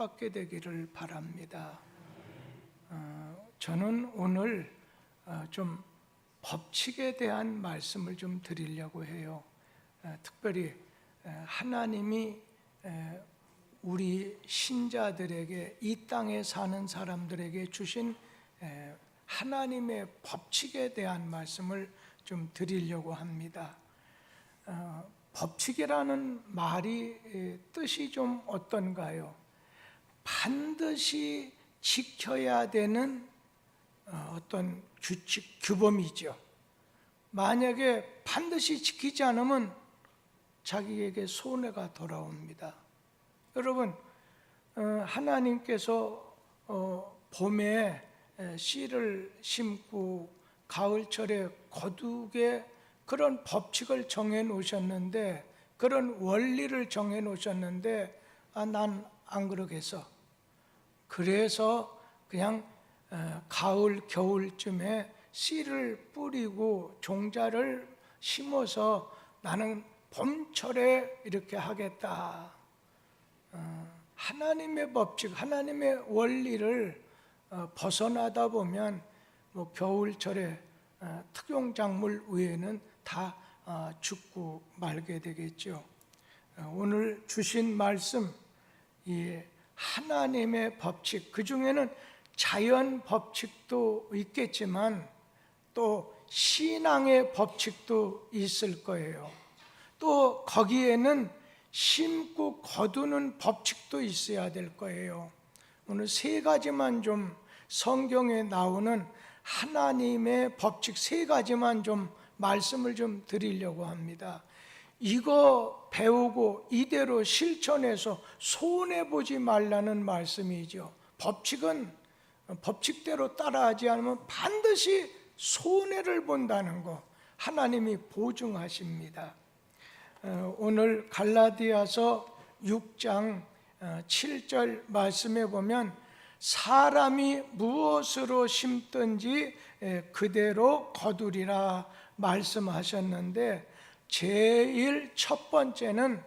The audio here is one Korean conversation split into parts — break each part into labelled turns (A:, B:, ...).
A: 받게 되기를 바랍니다. 저는 오늘 좀 법칙에 대한 말씀을 좀 드리려고 해요. 특별히 하나님이 우리 신자들에게, 이 땅에 사는 사람들에게 주신 하나님의 법칙에 대한 말씀을 좀 드리려고 합니다. 법칙이라는 말이 뜻이 좀 어떤가요? 반드시 지켜야 되는 어떤 규칙, 규범이죠. 만약에 반드시 지키지 않으면 자기에게 손해가 돌아옵니다. 여러분, 하나님께서 봄에 씨를 심고 가을철에 거두게 그런 법칙을 정해 놓으셨는데, 그런 원리를 정해 놓으셨는데, 난 안 그러겠어. 그래서 그냥 가을, 겨울쯤에 씨를 뿌리고 종자를 심어서 나는 봄철에 이렇게 하겠다. 하나님의 법칙, 하나님의 원리를 벗어나다 보면 겨울철에 특용작물 외에는 다 죽고 말게 되겠죠. 오늘 주신 말씀, 이 하나님의 법칙, 그 중에는 자연 법칙도 있겠지만 또 신앙의 법칙도 있을 거예요. 또 거기에는 심고 거두는 법칙도 있어야 될 거예요. 오늘 세 가지만 좀, 성경에 나오는 하나님의 법칙 세 가지만 좀 말씀을 좀 드리려고 합니다. 이거 배우고 이대로 실천해서 손해보지 말라는 말씀이죠. 법칙은 법칙대로 따라하지 않으면 반드시 손해를 본다는 거 하나님이 보증하십니다. 오늘 갈라디아서 6장 7절 말씀에 보면 사람이 무엇으로 심든지 그대로 거두리라 말씀하셨는데, 제일 첫 번째는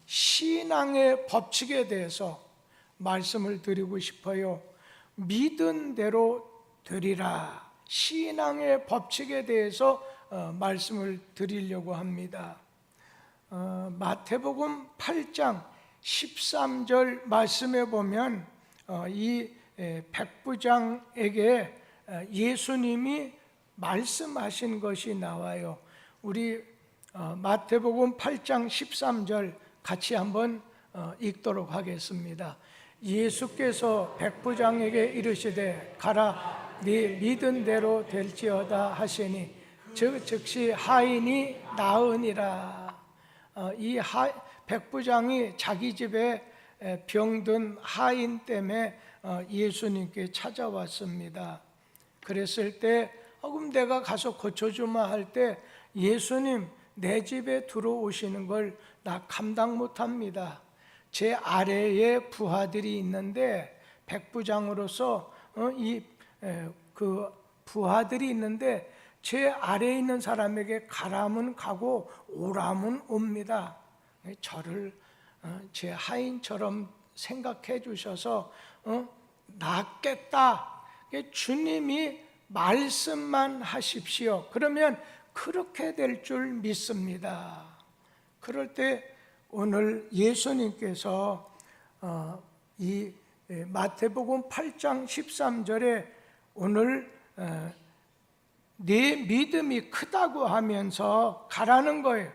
A: 신앙의 법칙에 대해서 말씀을 드리고 싶어요. 믿은 대로 되리라. 신앙의 법칙에 대해서 말씀을 드리려고 합니다. 마태복음 8장 13절 말씀에 보면 이 백부장에게 예수님이 말씀하신 것이 나와요. 우리 마태복음 8장 13절 같이 한번 읽도록 하겠습니다. 예수께서 백부장에게 이르시되 가라, 네 믿은 대로 될지어다 하시니 즉시 하인이 나으니라. 이 백부장이 자기 집에 병든 하인 때문에 예수님께 찾아왔습니다. 그랬을 때 그럼 내가 가서 고쳐주마 할 때, 예수님, 내 집에 들어오시는 걸 나 감당 못합니다. 제 아래에 부하들이 있는데, 백부장으로서 그 부하들이 있는데 제 아래에 있는 사람에게 가라면 가고 오라면 옵니다. 저를 제 하인처럼 생각해 주셔서 낫겠다. 주님이 말씀만 하십시오. 그러면 그렇게 될 줄 믿습니다. 그럴 때 오늘 예수님께서 이 마태복음 8장 13절에 오늘 내 믿음이 크다고 하면서 가라는 거예요.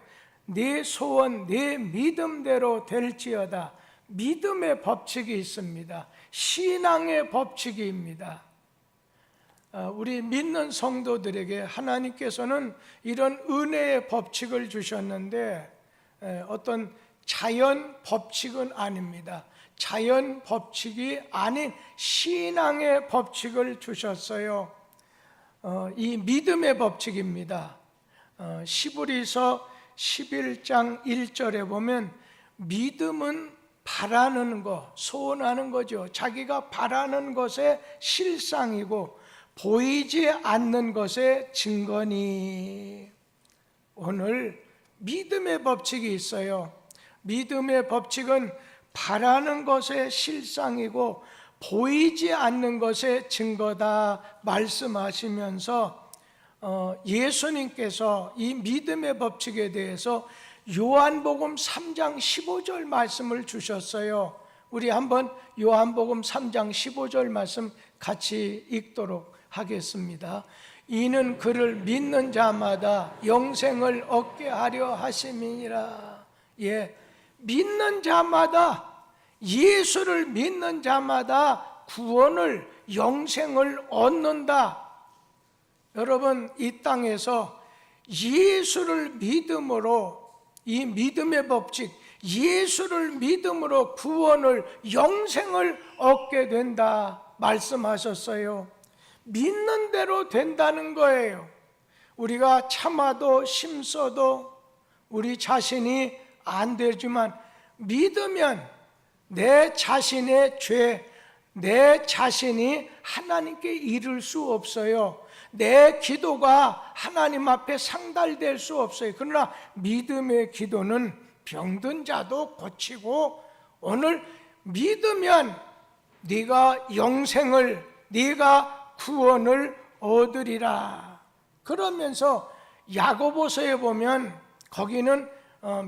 A: 내 소원, 내 믿음대로 될지어다. 믿음의 법칙이 있습니다. 신앙의 법칙입니다. 우리 믿는 성도들에게 하나님께서는 이런 은혜의 법칙을 주셨는데 어떤 자연 법칙은 아닙니다. 자연 법칙이 아닌 신앙의 법칙을 주셨어요. 이 믿음의 법칙입니다. 시브리서 11장 1절에 보면 믿음은 바라는 것, 소원하는 거죠. 자기가 바라는 것의 실상이고 보이지 않는 것의 증거니. 오늘 믿음의 법칙이 있어요. 믿음의 법칙은 바라는 것의 실상이고 보이지 않는 것의 증거다 말씀하시면서 예수님께서 이 믿음의 법칙에 대해서 요한복음 3장 15절 말씀을 주셨어요. 우리 한번 요한복음 3장 15절 말씀 같이 읽도록 하겠습니다. 이는 그를 믿는 자마다 영생을 얻게 하려 하심이니라. 예, 믿는 자마다, 예수를 믿는 자마다 구원을, 영생을 얻는다. 여러분, 이 땅에서 예수를 믿음으로, 이 믿음의 법칙, 예수를 믿음으로 구원을, 영생을 얻게 된다 말씀하셨어요. 믿는 대로 된다는 거예요. 우리가 참아도 심써도 우리 자신이 안 되지만 믿으면 내 자신의 죄, 내 자신이 하나님께 이를 수 없어요. 내 기도가 하나님 앞에 상달될 수 없어요. 그러나 믿음의 기도는 병든 자도 고치고, 오늘 믿으면 네가 영생을, 네가 구원을 얻으리라. 그러면서 야고보서에 보면 거기는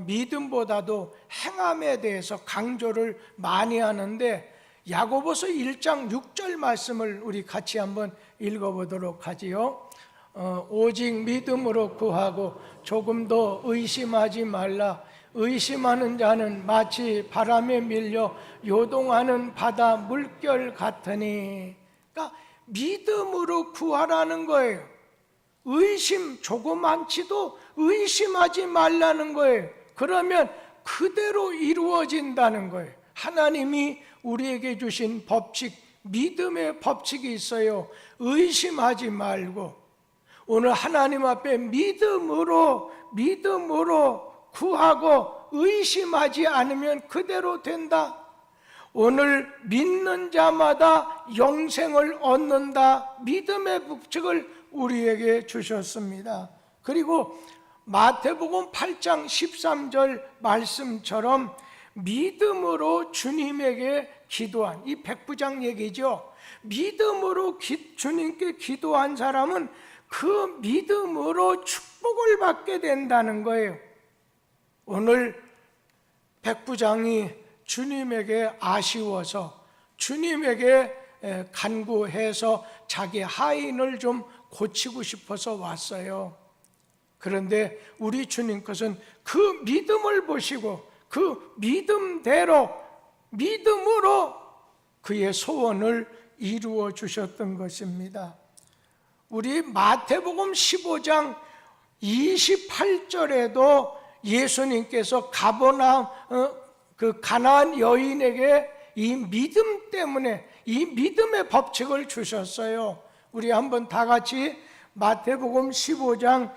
A: 믿음보다도 행함에 대해서 강조를 많이 하는데, 야고보서 1장 6절 말씀을 우리 같이 한번 읽어보도록 하지요. 오직 믿음으로 구하고 조금도 의심하지 말라. 의심하는 자는 마치 바람에 밀려 요동하는 바다 물결 같으니. 그러니까 믿음으로 구하라는 거예요. 의심 조그만치도 의심하지 말라는 거예요. 그러면 그대로 이루어진다는 거예요. 하나님이 우리에게 주신 법칙, 믿음의 법칙이 있어요. 의심하지 말고 오늘 하나님 앞에 믿음으로 구하고 의심하지 않으면 그대로 된다. 오늘 믿는 자마다 영생을 얻는다. 믿음의 법칙을 우리에게 주셨습니다. 그리고 마태복음 8장 13절 말씀처럼 믿음으로 주님에게 기도한, 이 백부장 얘기죠. 믿음으로 주님께 기도한 사람은 그 믿음으로 축복을 받게 된다는 거예요. 오늘 백부장이 주님에게 아쉬워서, 주님에게 간구해서 자기 하인을 좀 고치고 싶어서 왔어요. 그런데 우리 주님께서는 그 믿음을 보시고 그 믿음대로, 믿음으로 그의 소원을 이루어 주셨던 것입니다. 우리 마태복음 15장 28절에도 예수님께서 그 가나안 여인에게 이 믿음 때문에 이 믿음의 법칙을 주셨어요. 우리 한번 다 같이 마태복음 15장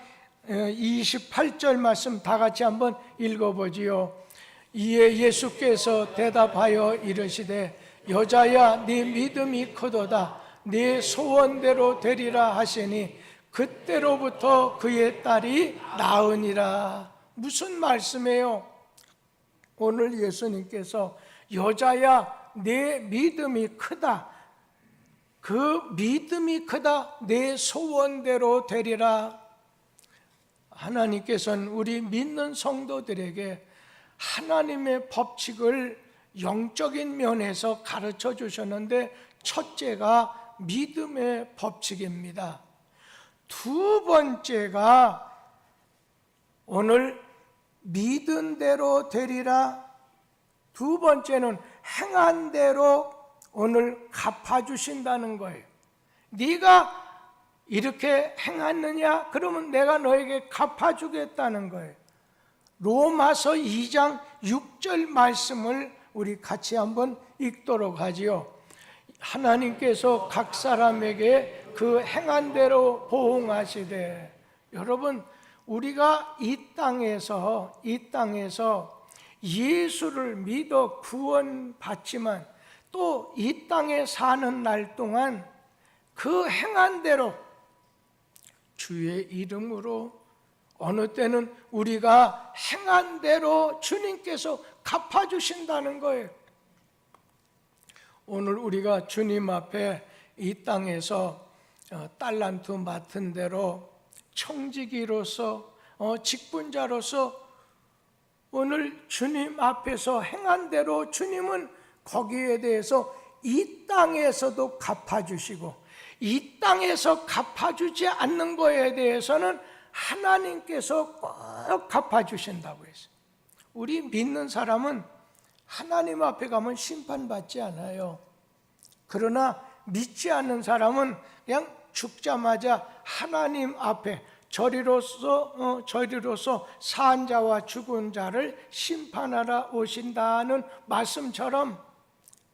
A: 28절 말씀 다 같이 한번 읽어보지요. 이에 예수께서 대답하여 이르시되 여자야, 네 믿음이 크도다. 네 소원대로 되리라 하시니 그때로부터 그의 딸이 나으니라. 무슨 말씀이에요? 오늘 예수님께서 여자야, 내 믿음이 크다. 그 믿음이 크다. 내 소원대로 되리라. 하나님께서는 우리 믿는 성도들에게 하나님의 법칙을 영적인 면에서 가르쳐 주셨는데, 첫째가 믿음의 법칙입니다. 두 번째가 오늘 믿은 대로 되리라. 두 번째는 행한 대로 오늘 갚아주신다는 거예요. 네가 이렇게 행했느냐? 그러면 내가 너에게 갚아주겠다는 거예요. 로마서 2장 6절 말씀을 우리 같이 한번 읽도록 하지요. 하나님께서 각 사람에게 그 행한 대로 보응하시되. 여러분, 우리가 이 땅에서 예수를 믿어 구원받지만 또 이 땅에 사는 날 동안 그 행한 대로 주의 이름으로, 어느 때는 우리가 행한 대로 주님께서 갚아주신다는 거예요. 오늘 우리가 주님 앞에 이 땅에서 달란트 맡은 대로 청지기로서 직분자로서 오늘 주님 앞에서 행한 대로 주님은 거기에 대해서 이 땅에서도 갚아주시고, 이 땅에서 갚아주지 않는 거에 대해서는 하나님께서 꼭 갚아주신다고 했어요. 우리 믿는 사람은 하나님 앞에 가면 심판받지 않아요. 그러나 믿지 않는 사람은 그냥 죽자마자 하나님 앞에 저리로서 산 자와 죽은 자를 심판하러 오신다는 말씀처럼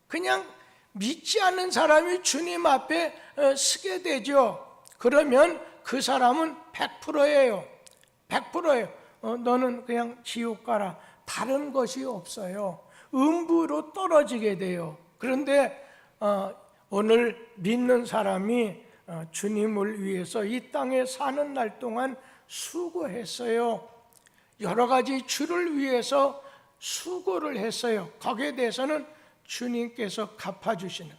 A: 그냥 믿지 않는 사람이 주님 앞에 서게 되죠. 그러면 그 사람은 100%예요. 100%예요. 너는 그냥 지옥 가라. 다른 것이 없어요. 음부로 떨어지게 돼요. 그런데 오늘 믿는 사람이 주님을 위해서 이 땅에 사는 날 동안 수고했어요. 여러 가지 주를 위해서 수고를 했어요. 거기에 대해서는 주님께서 갚아주시는,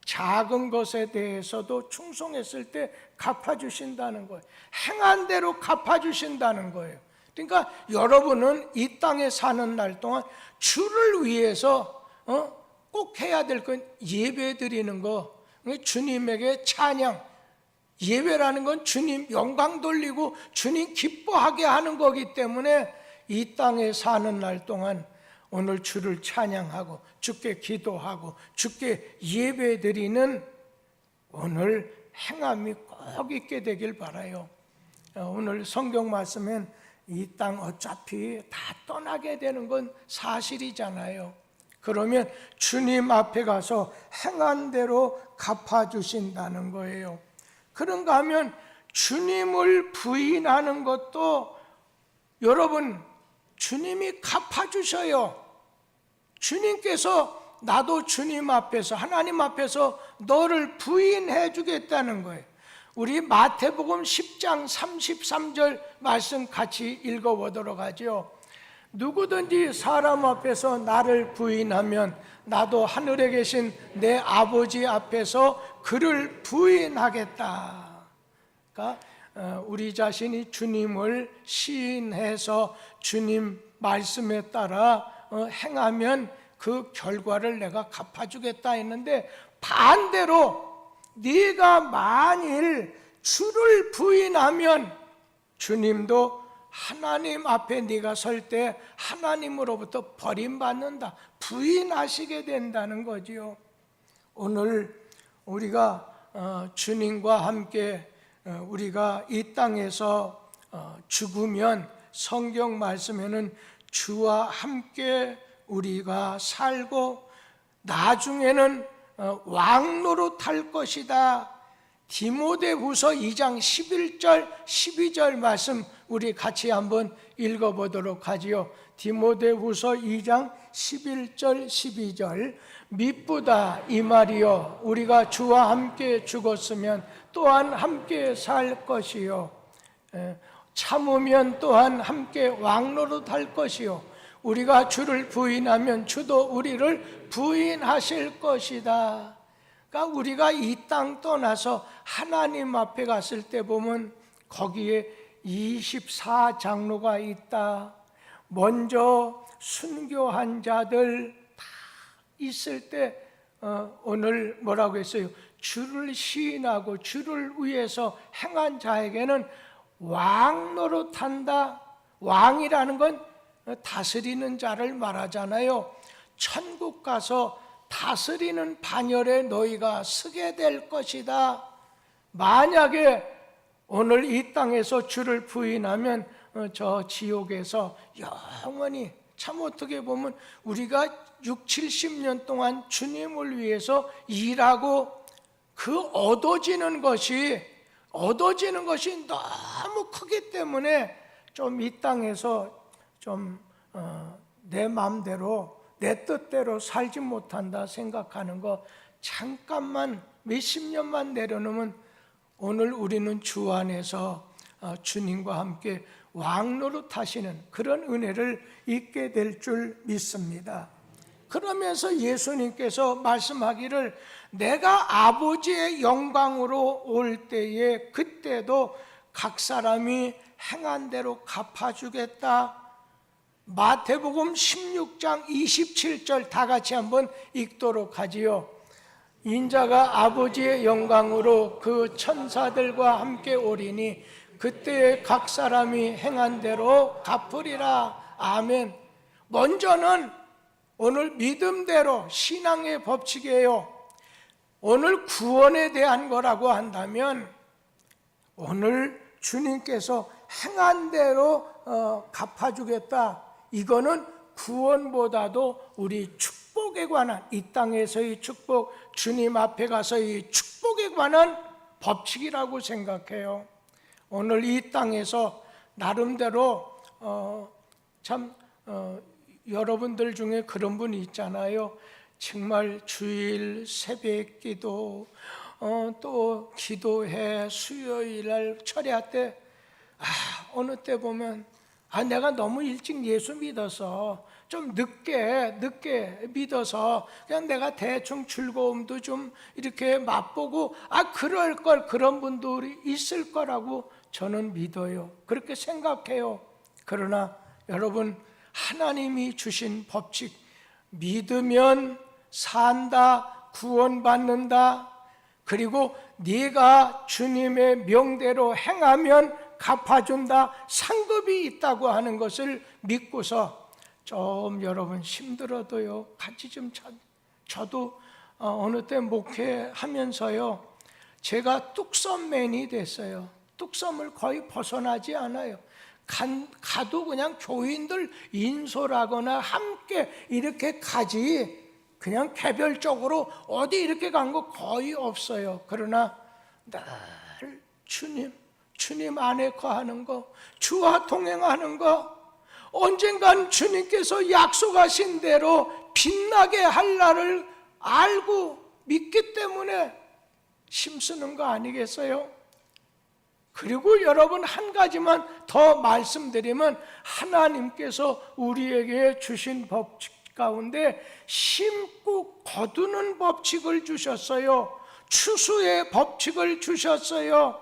A: 작은 것에 대해서도 충성했을 때 갚아주신다는 거예요. 행한 대로 갚아주신다는 거예요. 그러니까 여러분은 이 땅에 사는 날 동안 주를 위해서 꼭 해야 될 건 예배 드리는 거, 주님에게 찬양, 예배라는 건 주님 영광 돌리고 주님 기뻐하게 하는 거기 때문에 이 땅에 사는 날 동안 오늘 주를 찬양하고 주께 기도하고 주께 예배 드리는 오늘 행함이 꼭 있게 되길 바라요. 오늘 성경 말씀엔 이 땅 어차피 다 떠나게 되는 건 사실이잖아요. 그러면 주님 앞에 가서 행한 대로 갚아주신다는 거예요. 그런가 하면 주님을 부인하는 것도 여러분 주님이 갚아주셔요. 주님께서 나도 주님 앞에서 하나님 앞에서 너를 부인해 주겠다는 거예요. 우리 마태복음 10장 33절 말씀 같이 읽어보도록 하죠. 누구든지 사람 앞에서 나를 부인하면 나도 하늘에 계신 내 아버지 앞에서 그를 부인하겠다. 그러니까 우리 자신이 주님을 시인해서 주님 말씀에 따라 행하면 그 결과를 내가 갚아주겠다 했는데, 반대로 네가 만일 주를 부인하면 주님도 하나님 앞에 네가 설 때 하나님으로부터 버림받는다, 부인하시게 된다는 거지요. 오늘 우리가 주님과 함께 우리가 이 땅에서 죽으면 성경 말씀에는 주와 함께 우리가 살고 나중에는 왕노릇 할 것이다. 디모데후서 2장 11절 12절 말씀 우리 같이 한번 읽어보도록 하지요. 디모데후서 2장 11절 12절 미쁘다 이 말이요 우리가 주와 함께 죽었으면 또한 함께 살 것이요 참으면 또한 함께 왕노릇 할 것이요 우리가 주를 부인하면 주도 우리를 부인하실 것이다. 그러니까 우리가 이 땅 떠나서 하나님 앞에 갔을 때 보면 거기에 24장로가 있다. 먼저 순교한 자들 다 있을 때 오늘 뭐라고 했어요? 주를 시인하고 주를 위해서 행한 자에게는 왕노릇한다. 왕이라는 건 다스리는 자를 말하잖아요. 천국 가서 다스리는 반열에 너희가 서게 될 것이다. 만약에 오늘 이 땅에서 주를 부인하면 저 지옥에서 영원히, 참 어떻게 보면 우리가 6, 70년 동안 주님을 위해서 일하고 그 얻어지는 것이 너무 크기 때문에 좀 이 땅에서 좀 내 마음대로 내 뜻대로 살지 못한다 생각하는 거 잠깐만 몇십 년만 내려놓으면 오늘 우리는 주 안에서 주님과 함께 왕노릇 하시는 그런 은혜를 잊게 될 줄 믿습니다. 그러면서 예수님께서 말씀하기를 내가 아버지의 영광으로 올 때에 그때도 각 사람이 행한 대로 갚아주겠다. 마태복음 16장 27절 다 같이 한번 읽도록 하지요. 인자가 아버지의 영광으로 그 천사들과 함께 오리니 그때에 각 사람이 행한 대로 갚으리라. 아멘. 먼저는 오늘 믿음대로 신앙의 법칙이에요. 오늘 구원에 대한 거라고 한다면 오늘 주님께서 행한 대로 갚아주겠다. 이거는 구원보다도 우리 축복에 관한, 이 땅에서의 축복, 주님 앞에 가서의 축복에 관한 법칙이라고 생각해요. 오늘 이 땅에서 나름대로 여러분들 중에 그런 분이 있잖아요. 정말 주일 새벽 기도, 또 기도회 수요일 날 철야 때 어느 때 보면 내가 너무 일찍 예수 믿어서 좀 늦게 믿어서 그냥 내가 대충 즐거움도 좀 이렇게 맛보고 그럴 걸, 그런 분들이 있을 거라고 저는 믿어요. 그렇게 생각해요. 그러나 여러분, 하나님이 주신 법칙, 믿으면 산다, 구원받는다, 그리고 네가 주님의 명대로 행하면 갚아준다, 상급이 있다고 하는 것을 믿고서 좀 여러분 힘들어도요, 같이 좀 저도 어느 때 목회하면서요, 제가 뚝섬맨이 됐어요. 뚝섬을 거의 벗어나지 않아요. 가도 그냥 교인들 인솔하거나 함께 이렇게 가지, 그냥 개별적으로 어디 이렇게 간 거 거의 없어요. 그러나 늘 주님 안에 거하는 거, 주와 동행하는 거, 언젠간 주님께서 약속하신 대로 빛나게 할 날을 알고 믿기 때문에 힘쓰는 거 아니겠어요? 그리고 여러분, 한 가지만 더 말씀드리면, 하나님께서 우리에게 주신 법칙 가운데 심고 거두는 법칙을 주셨어요. 추수의 법칙을 주셨어요.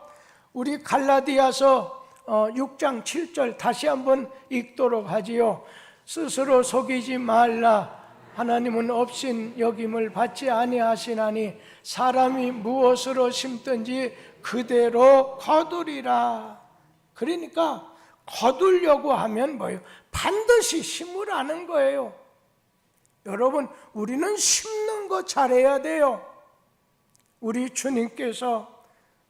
A: 우리 갈라디아서 6장 7절 다시 한번 읽도록 하지요. 스스로 속이지 말라. 하나님은 없인 여김을 받지 아니하시나니 사람이 무엇으로 심든지 그대로 거두리라. 그러니까 거두려고 하면 뭐예요? 반드시 심으라는 거예요. 여러분, 우리는 심는 거 잘해야 돼요. 우리 주님께서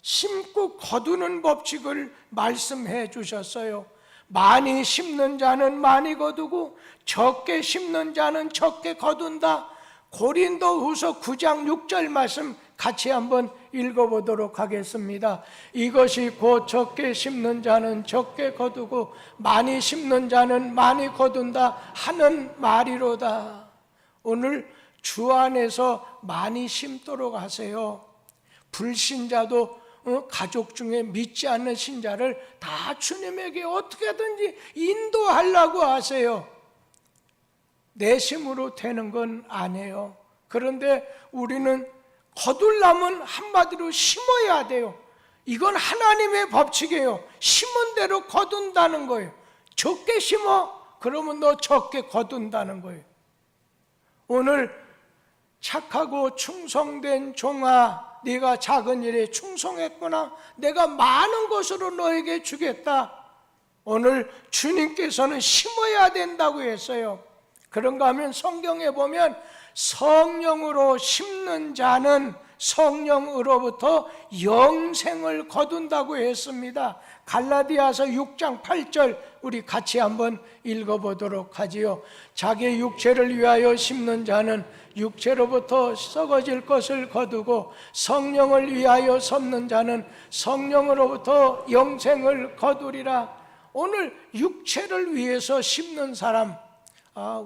A: 심고 거두는 법칙을 말씀해 주셨어요. 많이 심는 자는 많이 거두고 적게 심는 자는 적게 거둔다. 고린도후서 9장 6절 말씀 같이 한번 읽어보도록 하겠습니다. 이것이 곧 적게 심는 자는 적게 거두고 많이 심는 자는 많이 거둔다 하는 말이로다. 오늘 주 안에서 많이 심도록 하세요. 불신자도 가족 중에 믿지 않는 신자를 다 주님에게 어떻게든지 인도하려고 하세요. 내 힘으로 되는 건 아니에요. 그런데 우리는 거둘려면 한마디로 심어야 돼요. 이건 하나님의 법칙이에요. 심은 대로 거둔다는 거예요. 적게 심어, 그러면 너 적게 거둔다는 거예요. 오늘 착하고 충성된 종아, 네가 작은 일에 충성했구나. 내가 많은 것으로 너에게 주겠다. 오늘 주님께서는 심어야 된다고 했어요. 그런가 하면 성경에 보면 성령으로 심는 자는 성령으로부터 영생을 거둔다고 했습니다. 갈라디아서 6장 8절 우리 같이 한번 읽어보도록 하지요. 자기 육체를 위하여 심는 자는 육체로부터 썩어질 것을 거두고 성령을 위하여 섭는 자는 성령으로부터 영생을 거두리라. 오늘 육체를 위해서 심는 사람,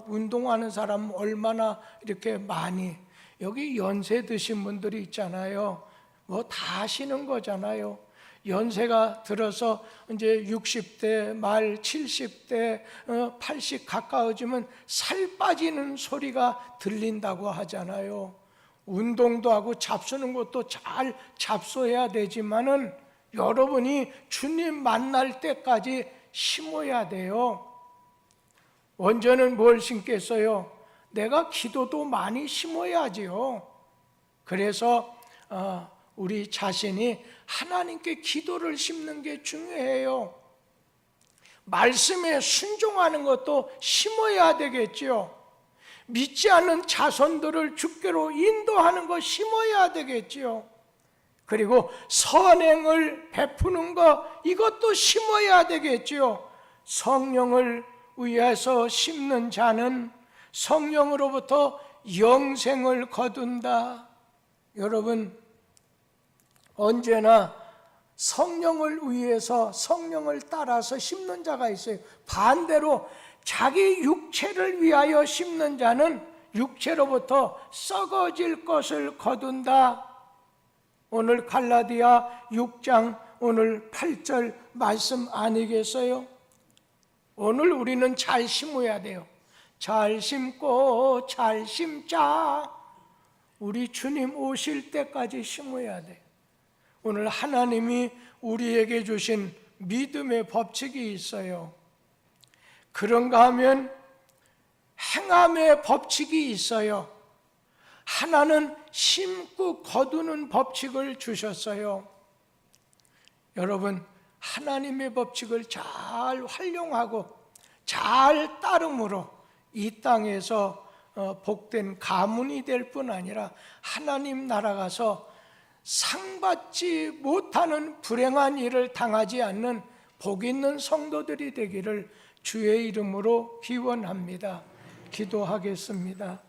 A: 운동하는 사람 얼마나 이렇게 많이, 여기 연세 드신 분들이 있잖아요. 뭐 다 하시는 거잖아요. 연세가 들어서 이제 60대 말 70대 80 가까워지면 살 빠지는 소리가 들린다고 하잖아요. 운동도 하고 잡수는 것도 잘 잡숴야 되지만은 여러분이 주님 만날 때까지 심어야 돼요. 언제는 뭘 심겠어요? 내가 기도도 많이 심어야지요. 그래서 우리 자신이 하나님께 기도를 심는 게 중요해요. 말씀에 순종하는 것도 심어야 되겠지요. 믿지 않는 자손들을 주께로 인도하는 거 심어야 되겠지요. 그리고 선행을 베푸는 거 이것도 심어야 되겠지요. 성령을 위해서 심는 자는 성령으로부터 영생을 거둔다. 여러분, 언제나 성령을 위해서 성령을 따라서 심는 자가 있어요. 반대로 자기 육체를 위하여 심는 자는 육체로부터 썩어질 것을 거둔다. 오늘 갈라디아 6장 오늘 8절 말씀 아니겠어요? 오늘 우리는 잘 심어야 돼요. 잘 심고 잘 심자. 우리 주님 오실 때까지 심어야 돼요. 오늘 하나님이 우리에게 주신 믿음의 법칙이 있어요. 그런가 하면 행함의 법칙이 있어요. 하나는 심고 거두는 법칙을 주셨어요. 여러분, 하나님의 법칙을 잘 활용하고 잘 따름으로 이 땅에서 복된 가문이 될 뿐 아니라 하나님 나라 가서 상받지 못하는 불행한 일을 당하지 않는 복 있는 성도들이 되기를 주의 이름으로 기원합니다. 기도하겠습니다.